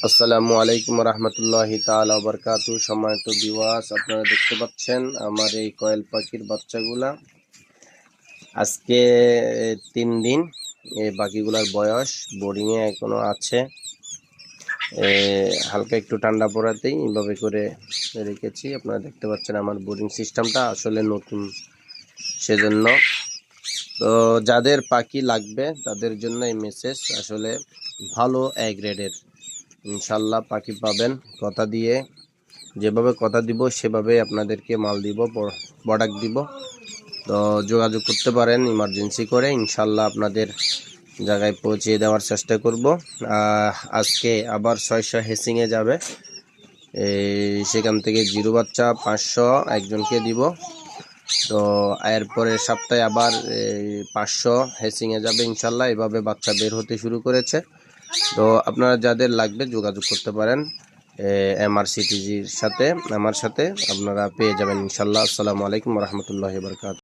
আসসালামু আলাইকুম রহমতুল্লাহি তাআলা ওয়া বারাকাতুহু। সম্মানিত ভিউয়ার্স, আপনারা দেখতে পাচ্ছেন আমার এই কোয়েল পাখির বাচ্চাগুলা। আজকে 3 দিন এই পাখিগুলার বয়স। বোর্ডিংয়ে এখনো আছে। হালকা একটু ঠান্ডা পড়াতেই এইভাবে করে রেখেছি। আপনারা দেখতে পাচ্ছেন আমার বোর্ডিং সিস্টেমটা আসলে নতুন, সেজন্য। তো যাদের পাখি লাগবে তাদের জন্য এই মেসেজ। আসলে ভালো এ গ্রেডের ইনশাল্লাহ পাখি পাবেন। কথা দিয়ে, যেভাবে কথা দিব সেভাবে আপনাদেরকে মাল দিব, প্রোডাক্ট দিব। তো যোগাযোগ করতে পারেন ইমার্জেন্সি করে, ইনশাল্লাহ আপনাদের জায়গায় পৌঁছে দেওয়ার চেষ্টা করব। আজকে আবার 600 হেসিংয়ে যাবে। সেখান থেকে জিরো বাচ্চা 500 একজনকে দিব। তো এর পরের সপ্তাহে আবার 500 হেসিংয়ে যাবে ইনশাল্লাহ। এভাবে বাচ্চা বের হতে শুরু করেছে। তো আপনারা যাদের লাগবে যোগাযোগ করতে পারেন MRCTGর সাথে, আমার সাথে আপনারা পেয়ে যাবেন ইনশাল্লাহ। আসসালামু আলাইকুম রহমতুল্লাহি ওয়া বারাকাতুহু।